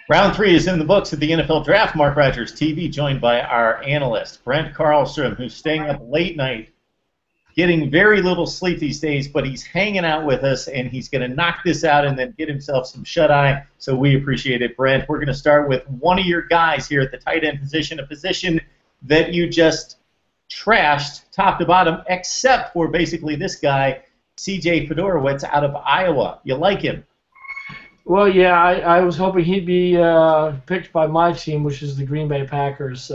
Round 3 is in the books at the NFL Draft. Mark Rogers TV, joined by our analyst, Brent Carlstrom, who's staying up late night, getting very little sleep these days, but he's hanging out with us, and he's going to knock this out and then get himself some shut-eye, so we appreciate it, Brent. We're going to start with one of your guys here at the tight end position, a position that you just trashed top to bottom, except for basically this guy, C.J. Fedoriwcz out of Iowa. You like him? Well, yeah, I was hoping he'd be picked by my team, which is the Green Bay Packers.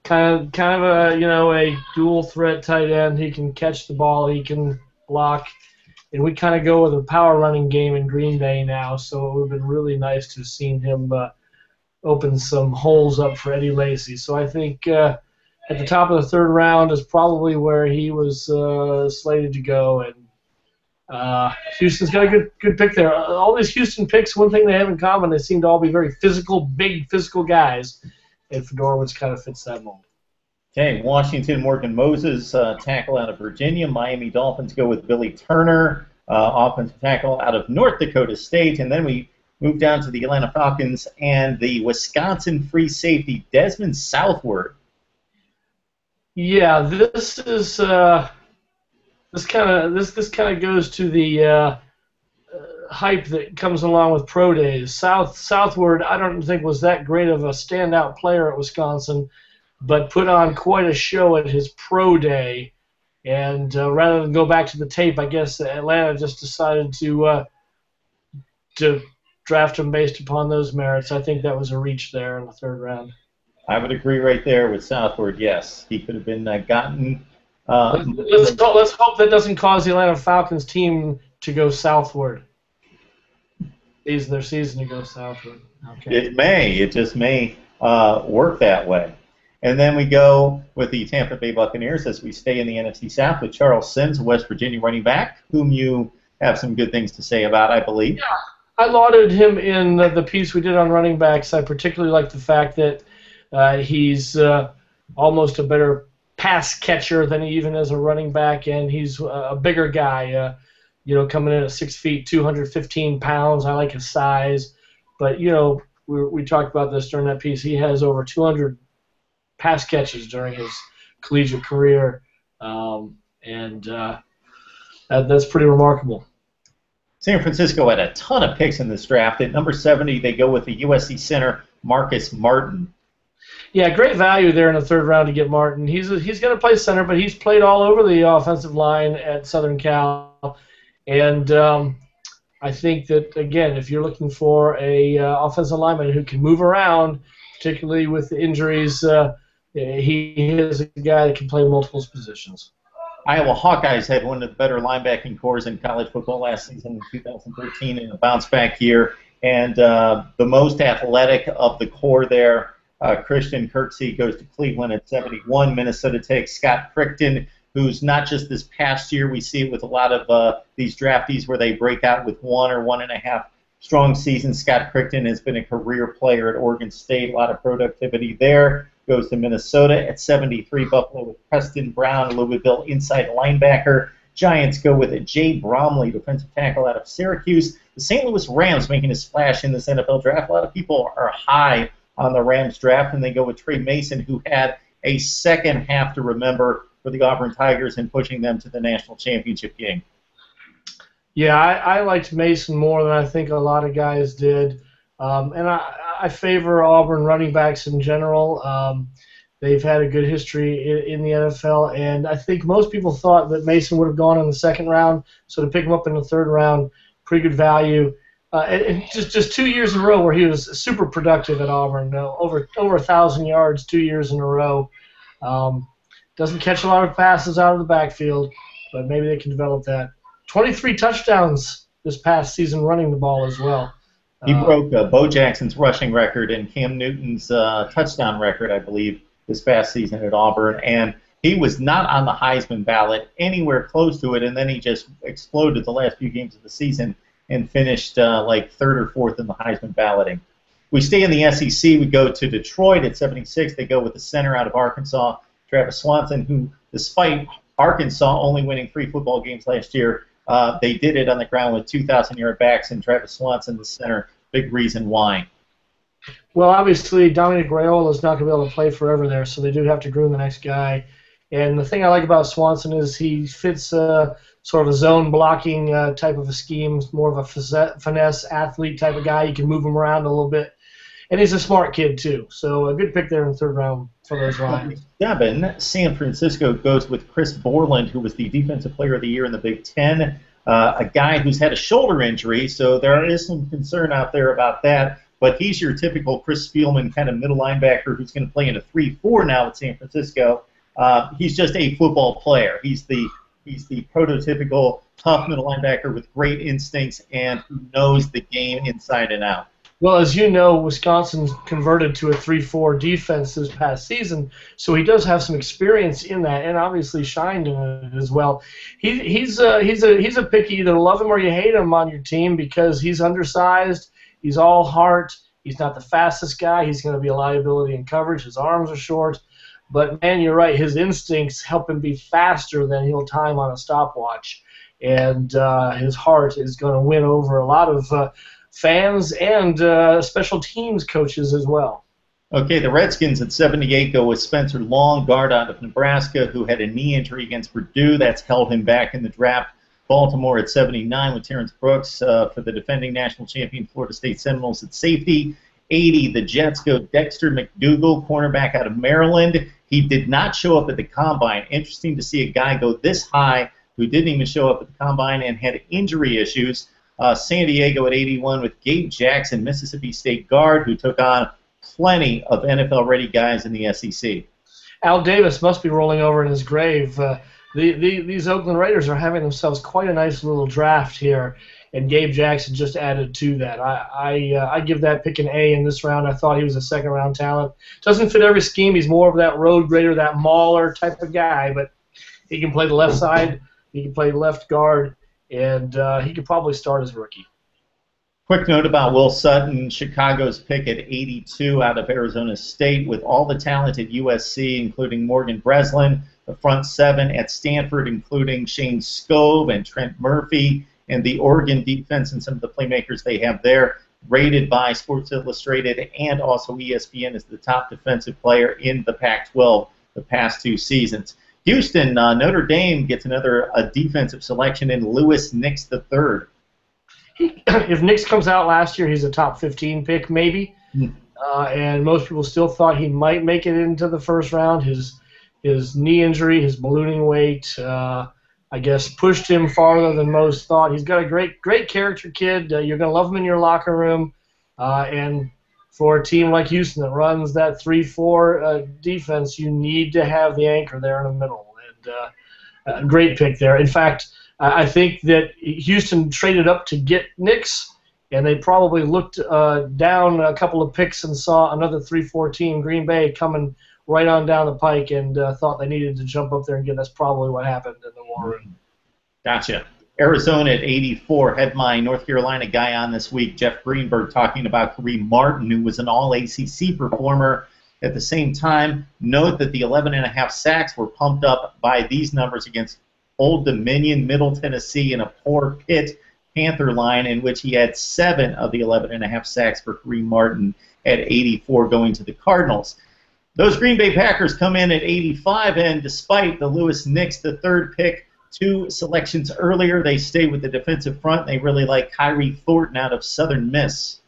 Kind of a dual threat tight end. He can catch the ball, he can block, and we kind of go with a power running game in Green Bay now. So it would have been really nice to have seen him open some holes up for Eddie Lacy. So I think at the top of the third round is probably where he was slated to go, and Houston's got a good pick there. All these Houston picks, one thing they have in common, they seem to all be very physical, big physical guys, and Fedoriwcz kind of fits that mold. Okay, Washington, Morgan Moses, tackle out of Virginia. Miami Dolphins go with Billy Turner, offensive tackle out of North Dakota State. And then we move down to the Atlanta Falcons and the Wisconsin free safety, Desmond Southward. Yeah, this is this kind of goes to the hype that comes along with pro days. Southward, I don't think was that great of a standout player at Wisconsin, but put on quite a show at his pro day. And rather than go back to the tape, I guess Atlanta just decided to draft him based upon those merits. I think that was a reach there in the third round. I would agree right there with Southward. Yes, he could have been gotten. Let's hope that doesn't cause the Atlanta Falcons team to go southward. Their season to go southward. Okay. It may. It just may work that way. And then we go with the Tampa Bay Buccaneers as we stay in the NFC South with Charles Sims, West Virginia running back, whom you have some good things to say about, I believe. Yeah, I lauded him in the piece we did on running backs. I particularly like the fact that he's almost a better pass catcher than he even is a running back, and he's a bigger guy, coming in at 6 feet, 215 pounds. I like his size. But, we talked about this during that piece. He has over 200 pass catches during his collegiate career, and that's pretty remarkable. San Francisco had a ton of picks in this draft. At number 70, they go with the USC center, Marcus Martin. Yeah, great value there in the third round to get Martin. He's going to play center, but he's played all over the offensive line at Southern Cal. And I think that, again, if you're looking for a offensive lineman who can move around, particularly with the injuries, he is a guy that can play multiple positions. Iowa Hawkeyes had one of the better linebacking cores in college football last season in 2013 in a bounce-back year. And the most athletic of the core there, Christian Kirksey, goes to Cleveland at 71. Minnesota takes Scott Crichton, who's not just this past year. We see it with a lot of these draftees where they break out with 1 or 1.5 strong seasons. Scott Crichton has been a career player at Oregon State, a lot of productivity there. Goes to Minnesota at 73. Buffalo with Preston Brown, Louisville inside linebacker. Giants go with Jay Bromley, defensive tackle out of Syracuse. The St. Louis Rams making a splash in this NFL draft. A lot of people are high on the Rams draft, and they go with Trey Mason, who had a second half to remember for the Auburn Tigers in pushing them to the national championship game. Yeah, I liked Mason more than I think a lot of guys did. And I favor Auburn running backs in general. They've had a good history in the NFL, and I think most people thought that Mason would have gone in the second round, so to pick him up in the third round, pretty good value. And just 2 years in a row where he was super productive at Auburn, over 1,000 yards 2 years in a row. Doesn't catch a lot of passes out of the backfield, but maybe they can develop that. 23 touchdowns this past season running the ball as well. He broke Bo Jackson's rushing record and Cam Newton's touchdown record, I believe, this past season at Auburn. And he was not on the Heisman ballot anywhere close to it, and then he just exploded the last few games of the season and finished like third or fourth in the Heisman balloting. We stay in the SEC. We go to Detroit at 76. They go with the center out of Arkansas, Travis Swanson, who, despite Arkansas only winning 3 football games last year, They did it on the ground with 2,000-yard backs and Travis Swanson, the center. Big reason why. Well, obviously, Dominic Raiola is not going to be able to play forever there, so they do have to groom the next guy. And the thing I like about Swanson is he fits sort of a zone blocking type of a scheme, more of a finesse athlete type of guy. You can move him around a little bit. And he's a smart kid, too. So a good pick there in the third round for those Lions. 7, San Francisco goes with Chris Borland, who was the Defensive Player of the Year in the Big Ten. A guy who's had a shoulder injury, so there is some concern out there about that. But he's your typical Chris Spielman kind of middle linebacker who's going to play in a 3-4 now at San Francisco. He's just a football player. He's the prototypical tough middle linebacker with great instincts and who knows the game inside and out. Well, as you know, Wisconsin converted to a 3-4 defense this past season, so he does have some experience in that, and obviously shined in it as well. He's a pick. You either love him or you hate him on your team because he's undersized, he's all heart, he's not the fastest guy, he's going to be a liability in coverage, his arms are short, but man, you're right, his instincts help him be faster than he'll time on a stopwatch, and his heart is going to win over a lot of fans and special teams coaches as well. Okay, the Redskins at 78 go with Spencer Long, guard out of Nebraska, who had a knee injury against Purdue. That's held him back in the draft. Baltimore at 79 with Terrence Brooks for the defending national champion Florida State Seminoles at safety. 80, the Jets go Dexter McDougal, cornerback out of Maryland. He did not show up at the Combine. Interesting to see a guy go this high who didn't even show up at the Combine and had injury issues. San Diego at 81 with Gabe Jackson, Mississippi State guard, who took on plenty of NFL-ready guys in the SEC. Al Davis must be rolling over in his grave. These Oakland Raiders are having themselves quite a nice little draft here, and Gabe Jackson just added to that. I give that pick an A in this round. I thought he was a second-round talent. Doesn't fit every scheme. He's more of that road grader, that mauler type of guy, but he can play the left side. He can play left guard. And he could probably start as a rookie. Quick note about Will Sutton, Chicago's pick at 82 out of Arizona State with all the talent at USC, including Morgan Breslin, the front 7 at Stanford, including Shane Scove and Trent Murphy, and the Oregon defense and some of the playmakers they have there, rated by Sports Illustrated and also ESPN as the top defensive player in the Pac-12 the past 2 seasons. Houston, Notre Dame gets another defensive selection in Lewis Nix III. If Nix comes out last year, he's a top 15 pick maybe, and most people still thought he might make it into the first round. His knee injury, his ballooning weight, I guess pushed him farther than most thought. He's got a great character kid. You're going to love him in your locker room, and for a team like Houston that runs that 3-4 defense, you need to have the anchor there in the middle. And a great pick there. In fact, I think that Houston traded up to get Nix, and they probably looked down a couple of picks and saw another 3-4 team, Green Bay, coming right on down the pike, and thought they needed to jump up there and get. That's probably what happened in the war room. Gotcha. Arizona at 84 had my North Carolina guy on this week, Jeff Greenberg, talking about Kareem Martin, who was an all-ACC performer. At the same time, note that the 11.5 sacks were pumped up by these numbers against Old Dominion, Middle Tennessee, and a poor Pitt Panther line in which he had 7 of the 11.5 sacks for Kareem Martin at 84 going to the Cardinals. Those Green Bay Packers come in at 85, and despite the Lewis Nix, the third pick, 2 selections earlier, they stay with the defensive front. They really like Khyri Thornton out of Southern Miss.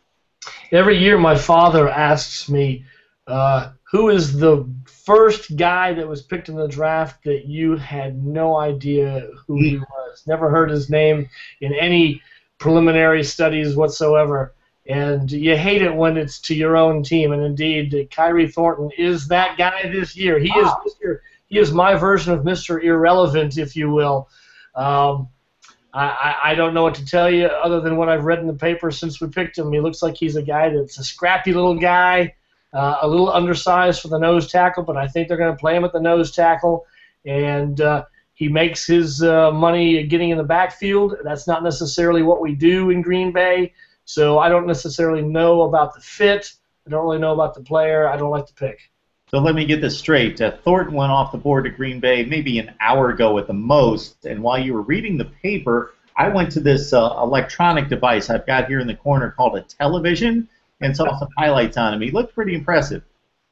Every year my father asks me, who is the first guy that was picked in the draft that you had no idea who he was? Never heard his name in any preliminary studies whatsoever. And you hate it when it's to your own team. And indeed, Khyri Thornton is that guy this year. He is my version of Mr. Irrelevant, if you will. I don't know what to tell you other than what I've read in the paper since we picked him. He looks like he's a guy that's a scrappy little guy, a little undersized for the nose tackle, but I think they're going to play him at the nose tackle. And he makes his money getting in the backfield. That's not necessarily what we do in Green Bay. So I don't necessarily know about the fit. I don't really know about the player. I don't like the pick. So let me get this straight. Thornton went off the board to Green Bay maybe an hour ago at the most, and while you were reading the paper, I went to this electronic device I've got here in the corner called a television and saw some highlights on him. He looked pretty impressive.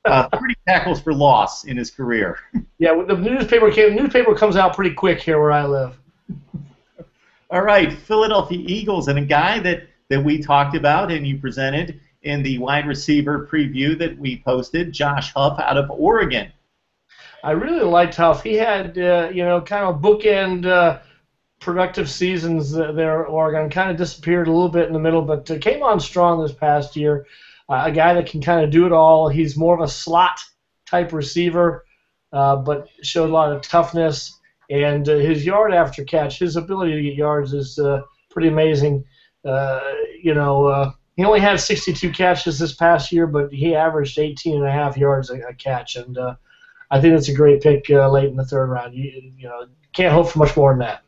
30 tackles for loss in his career. Yeah, the newspaper comes out pretty quick here where I live. All right, Philadelphia Eagles, and a guy that we talked about and you presented in the wide receiver preview that we posted, Josh Huff out of Oregon. I really liked Huff. He had, kind of bookend productive seasons there at Oregon. Kind of disappeared a little bit in the middle, but came on strong this past year. A guy that can kind of do it all. He's more of a slot-type receiver, but showed a lot of toughness. And his yard after catch, his ability to get yards is pretty amazing. He only had 62 catches this past year, but he averaged 18.5 yards a catch. And I think that's a great pick late in the third round. You can't hope for much more than that.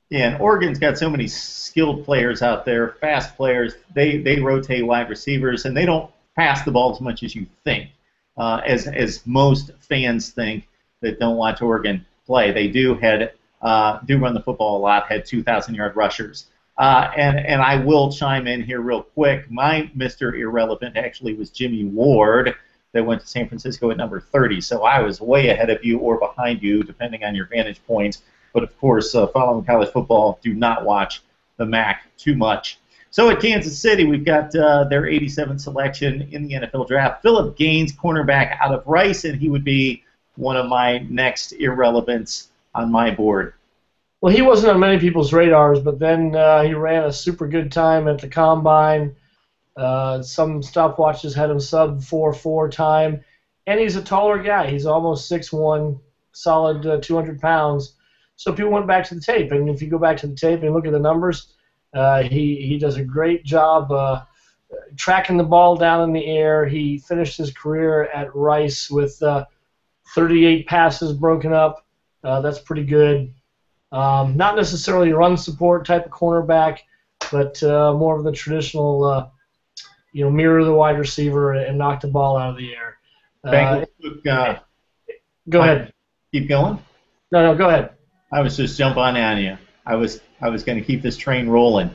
Yeah, and Oregon's got so many skilled players out there, fast players. They rotate wide receivers, and they don't pass the ball as much as you think, as most fans think that don't watch Oregon play. They do run the football a lot, had 2,000-yard rushers. And I will chime in here real quick. My Mr. Irrelevant actually was Jimmy Ward that went to San Francisco at number 30. So I was way ahead of you or behind you, depending on your vantage points. But, of course, following college football, do not watch the MAC too much. So at Kansas City, we've got their 87th selection in the NFL draft. Phillip Gaines, cornerback out of Rice, and he would be one of my next irrelevants on my board. Well, he wasn't on many people's radars, but then he ran a super good time at the Combine. Some stopwatches had him sub 4.4 time, and he's a taller guy. He's almost 6'1", solid 200 pounds. So people went back to the tape, and if you go back to the tape and look at the numbers, he does a great job tracking the ball down in the air. He finished his career at Rice with 38 passes broken up. That's pretty good. Not necessarily a run support type of cornerback, but more of the traditional, mirror the wide receiver and knock the ball out of the air. Go ahead. Keep going? No, go ahead. I was just jumping on you. I was going to keep this train rolling.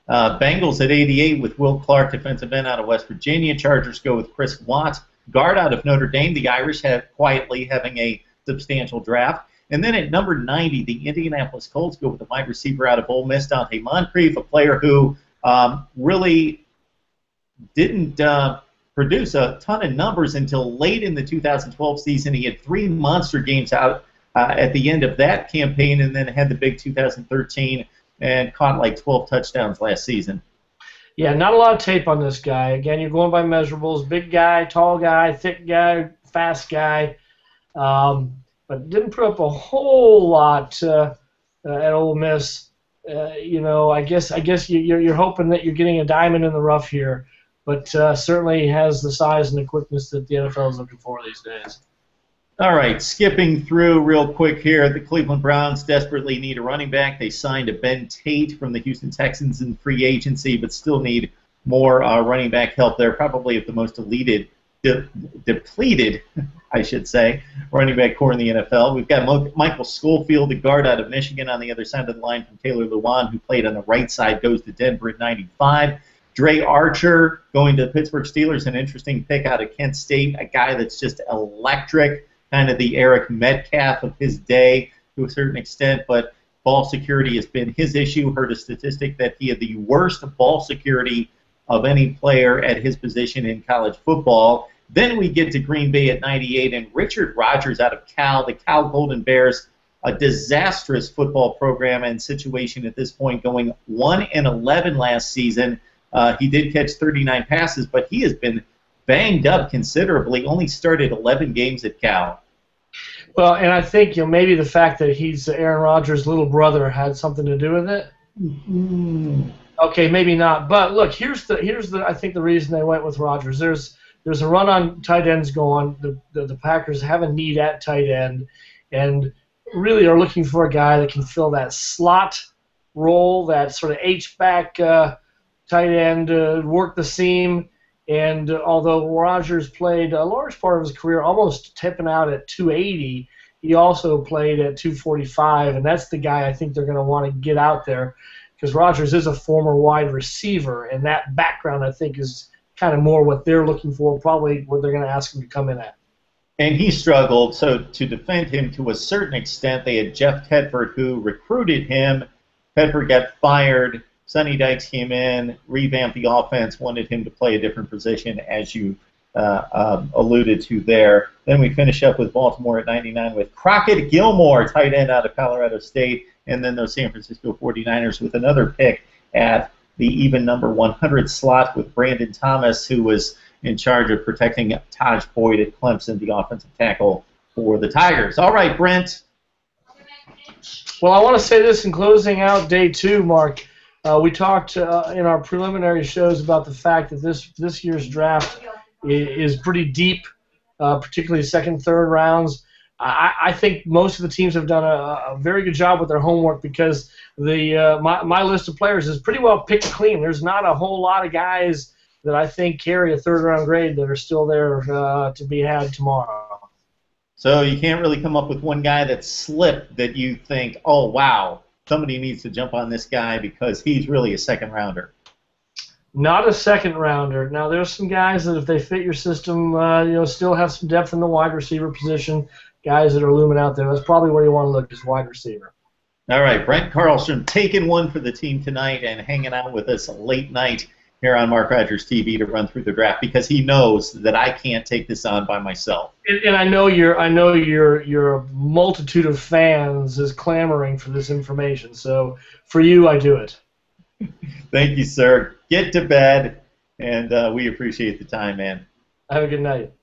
Bengals at 88 with Will Clark, defensive end out of West Virginia. Chargers go with Chris Watts, guard out of Notre Dame. The Irish have quietly having a substantial draft. And then at number 90, the Indianapolis Colts go with a wide receiver out of Ole Miss, Donte Moncrief, a player who really didn't produce a ton of numbers until late in the 2012 season. He had 3 monster games out at the end of that campaign, and then had the big 2013 and caught like 12 touchdowns last season. Yeah, not a lot of tape on this guy. Again, you're going by measurables. Big guy, tall guy, thick guy, fast guy. But didn't put up a whole lot at Ole Miss. I guess you're hoping that you're getting a diamond in the rough here, but certainly has the size and the quickness that the NFL is looking for these days. All right, skipping through real quick here, the Cleveland Browns desperately need a running back. They signed a Ben Tate from the Houston Texans in free agency, but still need more running back help. They're probably at the most depleted, I should say, running back core in the NFL. We've got Michael Schofield, the guard out of Michigan, on the other side of the line from Taylor Lewan, who played on the right side, goes to Denver at 95. Dre Archer going to the Pittsburgh Steelers, an interesting pick out of Kent State, a guy that's just electric, kind of the Eric Metcalf of his day to a certain extent, but ball security has been his issue. Heard a statistic that he had the worst ball security of any player at his position in college football. Then we get to Green Bay at 98, and Richard Rodgers out of Cal, the Cal Golden Bears, a disastrous football program and situation at this point, going 1-11 last season. He did catch 39 passes, but he has been banged up considerably, only started 11 games at Cal. Well, and I think maybe the fact that he's Aaron Rodgers' little brother had something to do with it. Mm-hmm. Okay, maybe not. But look, here's the I think the reason they went with Rodgers. There's a run on tight ends going. The Packers have a need at tight end, and really are looking for a guy that can fill that slot role, that sort of H-back tight end, work the seam. And although Rodgers played a large part of his career almost tipping out at 280, he also played at 245, and that's the guy I think they're going to want to get out there. because Rodgers is a former wide receiver, and that background, I think, is kind of more what they're looking for, probably what they're going to ask him to come in at. And he struggled, so to defend him to a certain extent, they had Jeff Tedford, who recruited him. Tedford got fired. Sonny Dykes came in, revamped the offense, wanted him to play a different position, as you alluded to there. Then we finish up with Baltimore at 99 with Crockett Gilmore, tight end out of Colorado State, and then those San Francisco 49ers with another pick at the even number 100 slot with Brandon Thomas, who was in charge of protecting Taj Boyd at Clemson, the offensive tackle for the Tigers. All right, Brent. Well, I want to say this in closing out day 2, Mark. We talked in our preliminary shows about the fact that this year's draft is pretty deep, particularly second, third rounds. I think most of the teams have done a very good job with their homework because my list of players is pretty well picked clean. There's not a whole lot of guys that I think carry a third-round grade that are still there to be had tomorrow. So you can't really come up with one guy that slipped that you think, oh, wow, somebody needs to jump on this guy because he's really a second-rounder. Not a second-rounder. Now, there's some guys that if they fit your system, still have some depth in the wide receiver position, guys that are looming out there. That's probably where you want to look, is wide receiver. All right, Brent Carlstrom taking one for the team tonight and hanging out with us late night here on Mark Rogers TV to run through the draft because he knows that I can't take this on by myself. And I know your multitude of fans is clamoring for this information. So for you, I do it. Thank you, sir. Get to bed, and we appreciate the time, man. Have a good night.